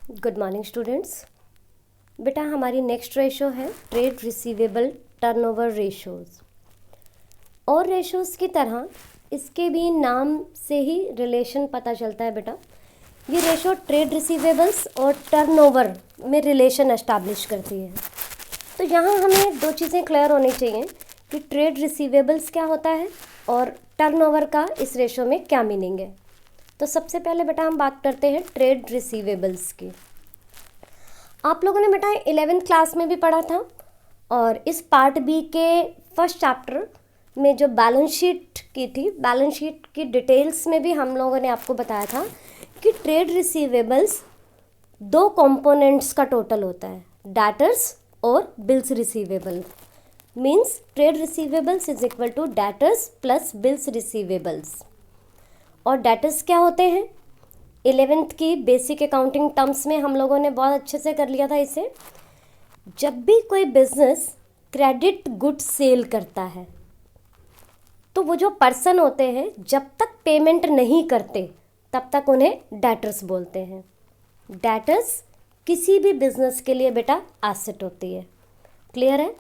Good morning students. बेटा हमारी next ratio है ट्रेड रिसीवेबल टर्नओवर रेशोज़। और रेशोज़ की तरह इसके भी नाम से ही रिलेशन पता चलता है बेटा। ये रेशो ट्रेड रिसीवेबल्स और टर्नओवर में रिलेशन एस्टैब्लिश करती है। तो यहाँ हमें दो चीज़ें क्लियर होनी चाहिए कि ट्रेड रिसीवेबल्स क्या होता है और टर्नओवर का इस रेशो में क्या मीनिंग है। तो सबसे पहले बेटा हम बात करते हैं ट्रेड रिसीवेबल्स की। आप लोगों ने बेटा 11th क्लास में भी पढ़ा था और इस पार्ट बी के फर्स्ट चैप्टर में जो बैलेंस शीट की थी, बैलेंस शीट की डिटेल्स में भी हम लोगों ने आपको बताया था कि ट्रेड रिसीवेबल्स दो कंपोनेंट्स का टोटल होता है, डेटर्स और bills receivable. Means trade receivables is equal to debtors plus bills receivables. और डेटर्स क्या होते हैं? 11th की बेसिक अकाउंटिंग टर्म्स में हम लोगों ने बहुत अच्छे से कर लिया था इसे। जब भी कोई बिजनेस क्रेडिट गुड सेल करता है तो वो जो पर्सन होते हैं जब तक पेमेंट नहीं करते तब तक उन्हें डेटर्स बोलते हैं। डेटर्स किसी भी बिजनेस के लिए बेटा एसेट होती है। क्लियर है?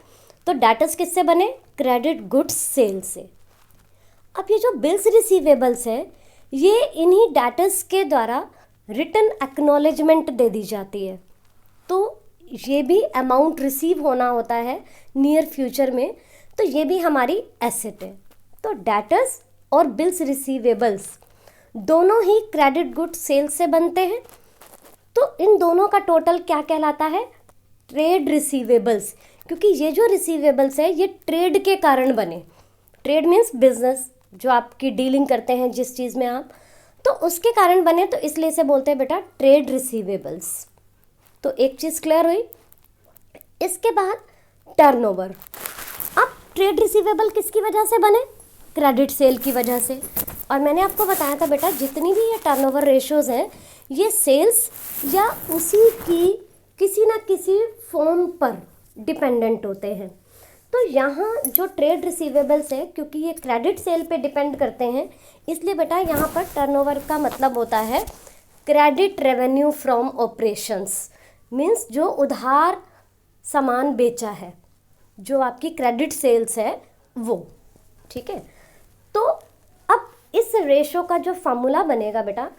तो डेटर्स किससे बने? क्रेडिट गुड्स सेल से। अब ये जो बिल्स रिसीवेबल्स है ये इन्हीं डेटर्स के द्वारा रिटन एक्नॉलेजमेंट दे दी जाती है। तो ये भी अमाउंट रिसीव होना होता है नियर फ्यूचर में, तो ये भी हमारी एसेट है। तो डेटर्स और बिल्स रिसीवेबल्स दोनों ही क्रेडिट गुड सेल से बनते हैं। तो इन दोनों का टोटल क्या कहलाता है? Trade receivables. क्योंकि ये जो रिसीवेबल्स है ये ट्रेड के कारण बने। ट्रेड मीन्स बिजनेस, जो आपकी डीलिंग करते हैं जिस चीज़ में आप, तो उसके कारण बने, तो इसलिए से बोलते हैं बेटा ट्रेड रिसीवेबल्स। तो एक चीज़ क्लियर हुई। इसके बाद टर्नओवर। अब ट्रेड रिसीवेबल किसकी वजह से बने? क्रेडिट सेल की वजह से। और मैंने आपको बताया था बेटा जितनी भी ये टर्नओवर रेशोज़ हैं ये सेल्स या उसी की किसी ना किसी फॉर्म पर डिपेंडेंट होते हैं। तो यहाँ जो ट्रेड रिसीवेबल्स है क्योंकि ये क्रेडिट सेल पे डिपेंड करते हैं, इसलिए बेटा यहाँ पर टर्नओवर का मतलब होता है credit revenue from operations. Means जो उधार सामान बेचा है, जो आपकी क्रेडिट सेल्स है वो। ठीक है? तो अब इस रेशो का जो फार्मूला बनेगा बेटा,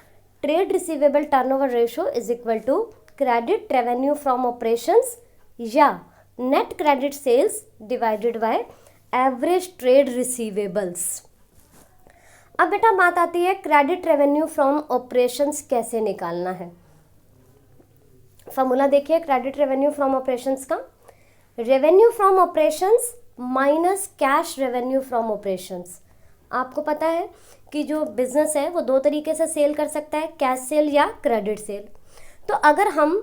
trade receivable turnover ratio is equal to credit revenue from operations या net credit sales divided by average trade receivables. अब बेटा बात आती है क्रेडिट रेवेन्यू फ्रॉम ऑपरेशंस कैसे निकालना है। फॉर्मूला देखिए क्रेडिट रेवेन्यू फ्रॉम ऑपरेशंस का, revenue from operations minus cash revenue from operations. आपको पता है कि जो बिजनेस है वो दो तरीके से सेल कर सकता है, कैश सेल या क्रेडिट सेल। तो अगर हम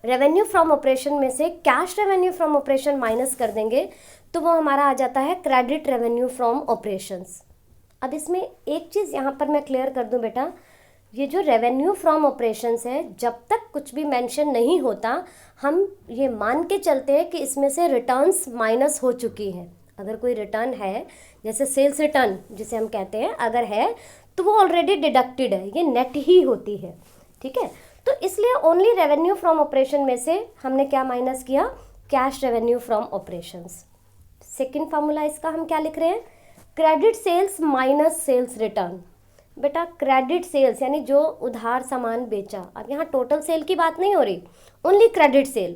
रेवेन्यू फ्रॉम ऑपरेशन में से cash revenue from operation minus कर देंगे तो वो हमारा आ जाता है क्रेडिट रेवेन्यू फ्रॉम ऑपरेशंस। अब इसमें एक चीज़ यहाँ पर मैं क्लियर कर दूँ बेटा, ये जो रेवेन्यू फ्रॉम ऑपरेशंस है जब तक कुछ भी मेंशन नहीं होता हम ये मान के चलते हैं कि इसमें से रिटर्न्स माइनस हो चुकी हैं। अगर कोई रिटर्न है, जैसे सेल्स रिटर्न जिसे हम कहते हैं, अगर है तो वो ऑलरेडी डिडक्टेड है, ये नेट ही होती है। ठीक है? तो इसलिए ओनली रेवेन्यू फ्रॉम ऑपरेशन में से हमने क्या माइनस किया? Cash revenue from operations. Second formula इसका हम क्या लिख रहे हैं? Credit sales minus sales return. बेटा क्रेडिट सेल्स यानी जो उधार सामान बेचा, अब यहाँ टोटल सेल की बात नहीं हो रही, ओनली क्रेडिट सेल।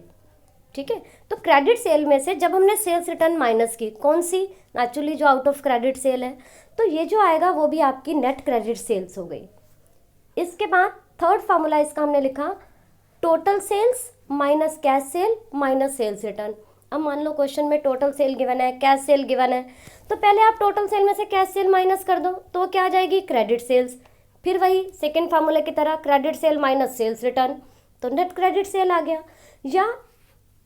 ठीक है? तो क्रेडिट सेल में से जब हमने सेल्स रिटर्न माइनस की, कौन सी? नेचुरली जो आउट ऑफ क्रेडिट सेल है, तो ये जो आएगा वो भी आपकी नेट क्रेडिट सेल्स हो गई। इसके बाद थर्ड फार्मूला इसका हमने लिखा total sales minus cash sale minus sales return. अब मान लो क्वेश्चन में टोटल सेल गिवन है, कैश सेल गिवन है, तो पहले आप टोटल सेल में से कैश सेल माइनस कर दो तो क्या आ जाएगी? Credit sales. फिर वही सेकेंड फार्मूले की तरह credit sale minus sales return, तो नेट क्रेडिट सेल आ गया। या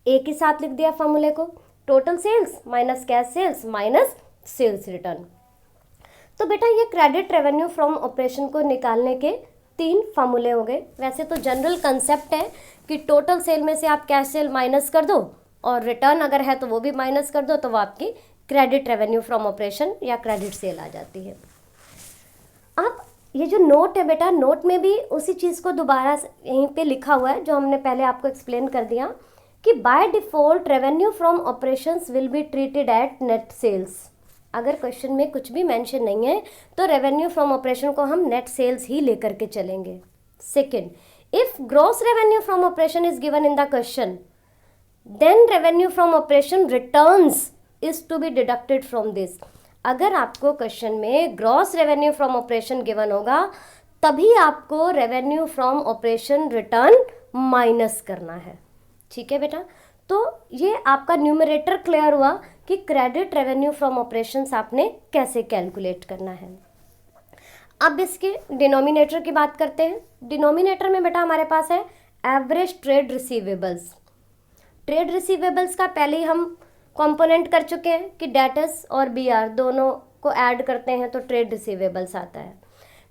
एक ही साथ लिख दिया फार्मूले को, total sales minus cash sales minus sales return. तो बेटा ये क्रेडिट रेवेन्यू फ्रॉम ऑपरेशन को निकालने के 3 फार्मूले हो गए। वैसे तो जनरल कंसेप्ट है कि टोटल सेल में से आप कैश सेल माइनस कर दो और रिटर्न अगर है तो वो भी माइनस कर दो, तो वो आपकी क्रेडिट रेवेन्यू फ्रॉम ऑपरेशन या क्रेडिट सेल आ जाती है। अब ये जो नोट है बेटा, नोट में भी उसी चीज़ को दोबारा यहीं पे लिखा हुआ है जो हमने पहले आपको एक्सप्लेन कर दिया कि by default revenue from operations will be treated at net sales. अगर क्वेश्चन में कुछ भी मेंशन नहीं है तो रेवेन्यू फ्रॉम ऑपरेशन को हम नेट सेल्स ही लेकर के चलेंगे। Second, if gross revenue from operation is given in the question, then revenue from operation returns is to be deducted from this. अगर आपको क्वेश्चन में gross revenue from operation given होगा तभी आपको revenue from operation return minus करना है। ठीक है बेटा, तो ये आपका न्यूमरेटर क्लियर हुआ कि क्रेडिट रेवेन्यू फ्रॉम ऑपरेशंस आपने कैसे कैलकुलेट करना है। अब इसके डिनोमिनेटर की बात करते हैं। डिनोमिनेटर में बेटा हमारे पास है average trade receivables. Trade receivables का पहले ही हम कंपोनेंट कर चुके हैं कि डेटर्स और बीआर दोनों को ऐड करते हैं तो ट्रेड रिसीवेबल्स आता है।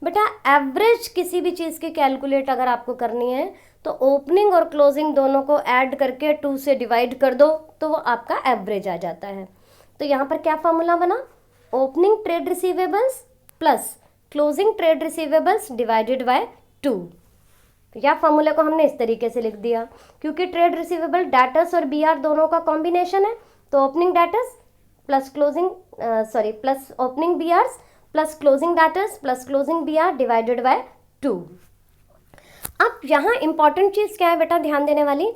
बेटा एवरेज किसी भी चीज़ की कैलकुलेट अगर आपको करनी है तो ओपनिंग और क्लोजिंग दोनों को ऐड करके 2 से डिवाइड कर दो तो वो आपका एवरेज आ जाता है। तो यहाँ पर क्या फॉर्मूला बना, opening trade receivables plus closing trade receivables divided by 2। या फॉर्मूले को हमने इस तरीके से लिख दिया क्योंकि ट्रेड रिसीवेबल डेटर्स और बीआर दोनों का कॉम्बिनेशन है, तो opening debtors plus closing plus opening BRs plus closing debtors plus closing BR divided by 2। अब यहाँ इंपॉर्टेंट चीज़ क्या है बेटा ध्यान देने वाली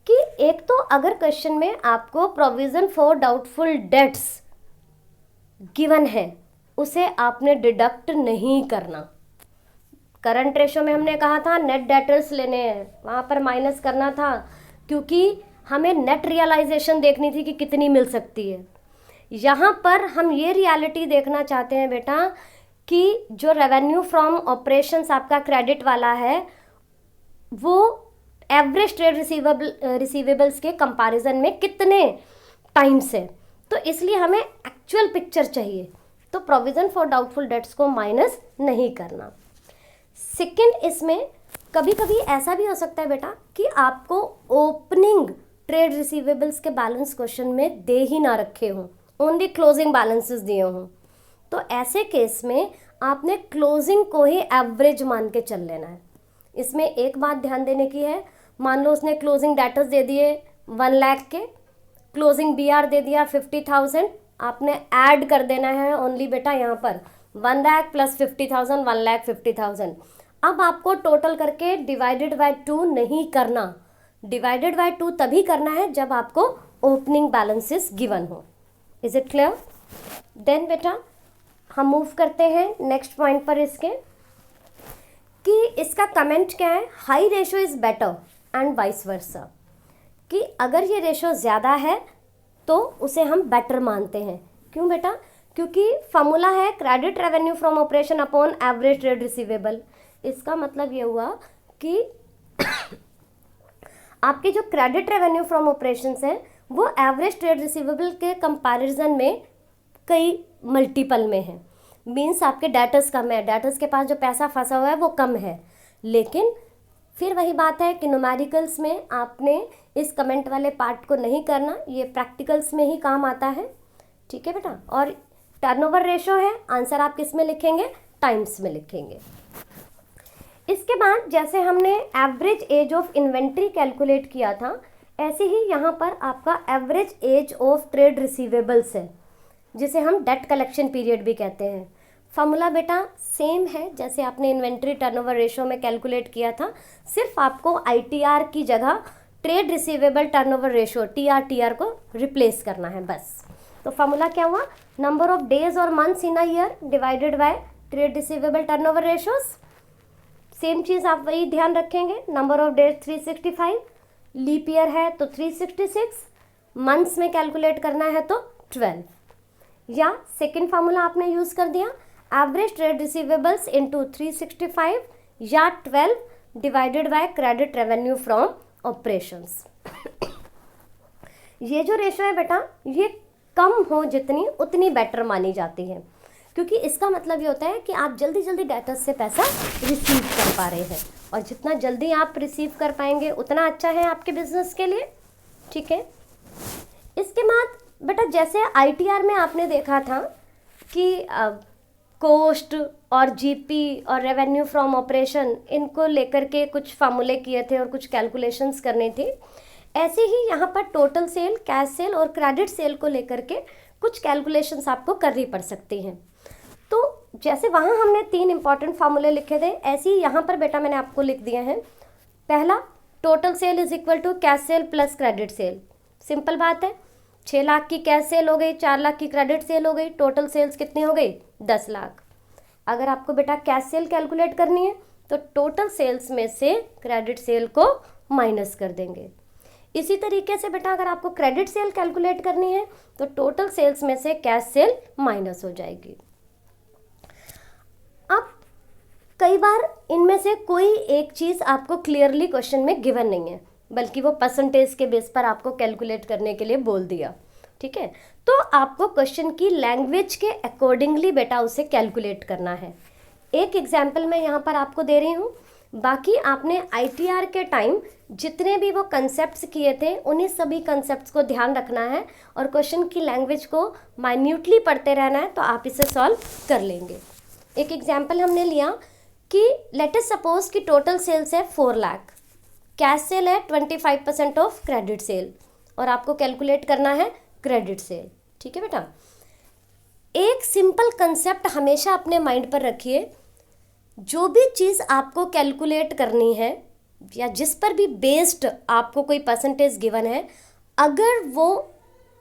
कि एक तो अगर क्वेश्चन में आपको provision for doubtful debts given है उसे आपने डिडक्ट नहीं करना। करंट रेशो में हमने कहा था नेट डेटर्स लेने हैं, वहाँ पर माइनस करना था क्योंकि हमें नेट रियलाइजेशन देखनी थी कि कितनी मिल सकती है। यहाँ पर हम ये रियलिटी देखना चाहते हैं बेटा कि जो रेवेन्यू फ्रॉम ऑपरेशंस आपका क्रेडिट वाला है वो एवरेज ट्रेड रिसीवेबल्स के कंपैरिजन में कितने टाइम्स है, तो इसलिए हमें एक्चुअल पिक्चर चाहिए, तो प्रोविजन फॉर डाउटफुल डेट्स को माइनस नहीं करना। सेकंड, इसमें कभी कभी ऐसा भी हो सकता है बेटा कि आपको ओपनिंग ट्रेड रिसीवेबल्स के बैलेंस क्वेश्चन में दे ही ना रखे हों, ओनली क्लोजिंग बैलेंसेस दिए हों, तो ऐसे केस में आपने क्लोजिंग को ही एवरेज मान के चल लेना है। इसमें एक बात ध्यान देने की है, मान लो उसने क्लोजिंग डेटर्स दे दिए 1 लाख के, क्लोजिंग बीआर दे दिया 50,000, आपने ऐड कर देना है ओनली बेटा यहाँ पर 1 लाख प्लस 50,000 1,50,000। अब आपको टोटल करके डिवाइडेड बाय 2 नहीं करना, डिवाइडेड बाय 2 तभी करना है जब आपको ओपनिंग बैलेंसेस गिवन हो। Is it clear? देन बेटा हम मूव करते हैं नेक्स्ट पॉइंट पर इसके कि इसका कमेंट क्या है, high ratio is better and vice versa, कि अगर ये रेशो ज़्यादा है तो उसे हम बेटर मानते हैं। क्यों बेटा? क्योंकि फॉर्मूला है credit revenue from operation upon average trade receivable. इसका मतलब ये हुआ कि आपके जो क्रेडिट रेवेन्यू फ्रॉम ऑपरेशंस हैं वो एवरेज ट्रेड रिसीवेबल के कंपैरिजन में कई मल्टीपल में है, मीन्स आपके डेटर्स कम है, डेटर्स के पास जो पैसा फंसा हुआ है वो कम है। लेकिन फिर वही बात है कि न्यूमेरिकल्स में आपने इस कमेंट वाले पार्ट को नहीं करना, ये प्रैक्टिकल्स में ही काम आता है। ठीक है बेटा, और टर्नओवर रेशो है, आंसर आप किस में लिखेंगे, टाइम्स में लिखेंगे। इसके बाद जैसे हमने average age of inventory calculate किया था, ऐसे ही यहाँ पर आपका average age of trade receivables है जिसे हम डेट कलेक्शन पीरियड भी कहते हैं। फॉर्मूला बेटा सेम है जैसे आपने इन्वेंट्री टर्नओवर रेशो में कैलकुलेट किया था, सिर्फ आपको आईटीआर की जगह trade receivable turnover ratio TR को रिप्लेस करना है बस। तो फॉर्मूला क्या हुआ, नंबर ऑफ डेज और months in a year divided by trade receivable turnover ratios. Same चीज़ आप वही ध्यान रखेंगे, number of days 365, leap year है तो 366, मंथ्स में कैलकुलेट करना है तो 12, या सेकेंड फार्मूला आपने यूज़ कर दिया एवरेज ट्रेड रिसीवेबल्स इंटू 365 या 12 divided by credit revenue from operations. ये जो रेशो है बेटा ये कम हो जितनी उतनी बेटर मानी जाती है, क्योंकि इसका मतलब ये होता है कि आप जल्दी जल्दी डेटर्स से पैसा रिसीव कर पा रहे हैं, और जितना जल्दी आप रिसीव कर पाएंगे उतना अच्छा है आपके बिजनेस के लिए। ठीक है, इसके बाद बेटा जैसे आईटीआर में आपने देखा था कि कोस्ट और जीपी और रेवेन्यू फ्रॉम ऑपरेशन, इनको लेकर के कुछ फार्मूले किए थे और कुछ कैलकुलेशंस करनी थी। ऐसे ही यहाँ पर टोटल सेल, कैश सेल और क्रेडिट सेल को लेकर के कुछ कैलकुलेशंस आपको करनी पड़ सकती हैं। तो जैसे वहाँ हमने 3 इंपॉर्टेंट फार्मूले लिखे थे, ऐसे ही यहाँ पर बेटा मैंने आपको लिख दिए हैं। पहला, total sale is equal to cash sale plus credit sale. Simple बात है, 6 लाख की कैश सेल हो गई, 4 लाख की क्रेडिट सेल हो गई, टोटल सेल्स कितनी हो गई? 10 लाख। अगर आपको बेटा कैश सेल कैलकुलेट करनी है तो टोटल सेल्स में से क्रेडिट सेल को माइनस कर देंगे। इसी तरीके से बेटा अगर आपको क्रेडिट सेल कैलकुलेट करनी है तो टोटल सेल्स में से कैश सेल माइनस हो जाएगी। अब कई बार इनमें से कोई एक चीज़ आपको क्लियरली क्वेश्चन में गिवन नहीं है, बल्कि वो परसेंटेज के बेस पर आपको कैलकुलेट करने के लिए बोल दिया, ठीक है। तो आपको क्वेश्चन की लैंग्वेज के अकॉर्डिंगली बेटा उसे कैलकुलेट करना है। एक एग्जाम्पल मैं यहाँ पर आपको दे रही हूँ, बाकी आपने ITR के टाइम जितने भी वो कंसेप्ट्स किए थे उन्हीं सभी कंसेप्ट्स को ध्यान रखना है और क्वेश्चन की लैंग्वेज को माइन्यूटली पढ़ते रहना है, तो आप इसे सॉल्व कर लेंगे। एक एग्जाम्पल हमने लिया कि लेट अस सपोज कि टोटल सेल्स है 4 लाख, कैश सेल है 25% ऑफ क्रेडिट सेल और आपको कैलकुलेट करना है क्रेडिट सेल, ठीक है बेटा। एक सिंपल कंसेप्ट हमेशा अपने माइंड पर रखिए, जो भी चीज़ आपको कैलकुलेट करनी है या जिस पर भी बेस्ड आपको कोई परसेंटेज गिवन है, अगर वो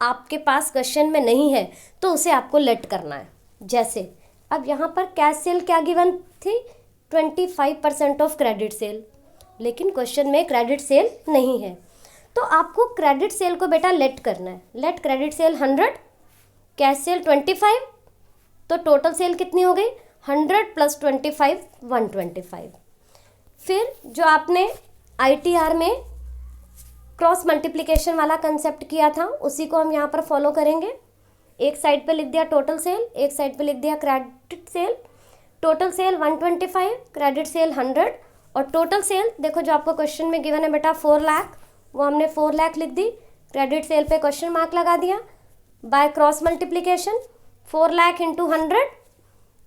आपके पास क्वेश्चन में नहीं है तो उसे आपको लेट करना है। जैसे अब यहाँ पर कैश सेल क्या गिवन थी? 25% ऑफ क्रेडिट सेल, लेकिन क्वेश्चन में क्रेडिट सेल नहीं है, तो आपको क्रेडिट सेल को बेटा लेट करना है। Let credit sale 100, cash sale 25, तो टोटल सेल कितनी हो गई? 100 + 25 125। फिर जो आपने ITR में क्रॉस मल्टीप्लिकेशन वाला कंसेप्ट किया था उसी को हम यहाँ पर फॉलो करेंगे। एक साइड पे लिख दिया टोटल सेल, एक साइड पे लिख दिया credit sale. Total sale 125, credit sale 100 और टोटल सेल देखो जो आपको क्वेश्चन में गिवन है बेटा 4 लाख, वो हमने 4 लाख लिख दी, क्रेडिट सेल पे क्वेश्चन मार्क लगा दिया। By cross multiplication 4 lakh into 100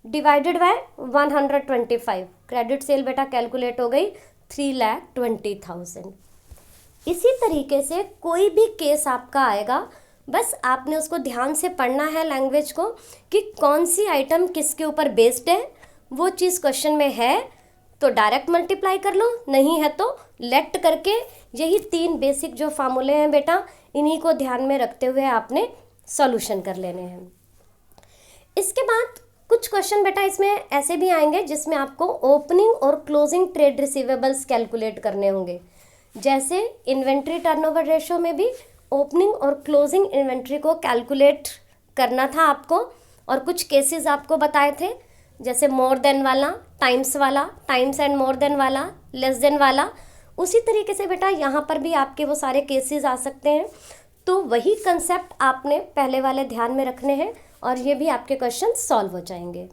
divided by 125, credit sale बेटा कैलकुलेट हो गई 3,20,000। इसी तरीके से कोई भी केस आपका आएगा, बस आपने उसको ध्यान से पढ़ना है लैंग्वेज को कि कौन सी आइटम किसके ऊपर बेस्ड है। वो चीज़ क्वेश्चन में है तो डायरेक्ट मल्टीप्लाई कर लो, नहीं है तो लेट करके, यही 3 बेसिक जो फार्मूले हैं बेटा, इन्हीं को ध्यान में रखते हुए आपने सॉल्यूशन कर लेने हैं। इसके बाद कुछ क्वेश्चन बेटा इसमें ऐसे भी आएंगे जिसमें आपको ओपनिंग और क्लोजिंग ट्रेड रिसीवेबल्स कैलकुलेट करने होंगे। जैसे इन्वेंट्री टर्नओवर रेशो में भी ओपनिंग और क्लोजिंग इन्वेंट्री को कैलकुलेट करना था आपको, और कुछ केसेस आपको बताए थे, जैसे मोर देन वाला, टाइम्स वाला, टाइम्स एंड मोर देन वाला, लेस देन वाला। उसी तरीके से बेटा यहाँ पर भी आपके वो सारे केसेस आ सकते हैं, तो वही कंसेप्ट आपने पहले वाले ध्यान में रखने हैं और ये भी आपके क्वेश्चन सॉल्व हो जाएंगे।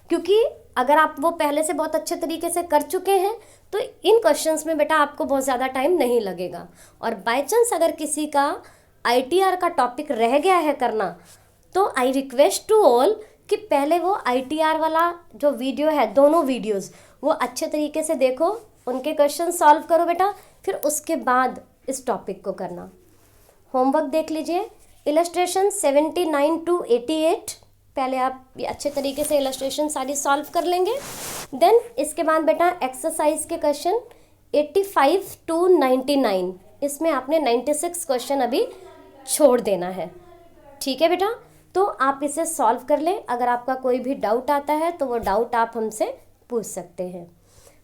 क्योंकि अगर आप वो पहले से बहुत अच्छे तरीके से कर चुके हैं तो इन क्वेश्चंस में बेटा आपको बहुत ज़्यादा टाइम नहीं लगेगा। और बाय चांस अगर किसी का ITR का टॉपिक रह गया है करना, तो आई रिक्वेस्ट टू ऑल कि पहले वो ITR वाला जो वीडियो है, दोनों वीडियोस वो अच्छे तरीके से देखो, उनके क्वेश्चन सॉल्व करो बेटा, फिर उसके बाद इस टॉपिक को करना। होमवर्क देख लीजिए, इलस्ट्रेशन 79 to 88, पहले आप ये अच्छे तरीके से इलस्ट्रेशन सारी सॉल्व कर लेंगे। देन इसके बाद बेटा एक्सरसाइज के क्वेश्चन 85 to 99, इसमें आपने 96 क्वेश्चन अभी छोड़ देना है, ठीक है बेटा। तो आप इसे सॉल्व कर लें। अगर आपका कोई भी डाउट आता है तो वो डाउट आप हमसे पूछ सकते हैं।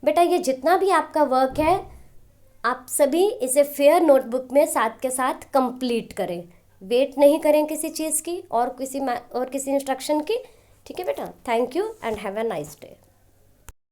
बेटा ये जितना भी आपका वर्क है आप सभी इसे फेयर नोटबुक में साथ के साथ कंप्लीट करें, वेट नहीं करें किसी चीज़ की और किसी इंस्ट्रक्शन की, ठीक है बेटा। Thank you and have a nice day.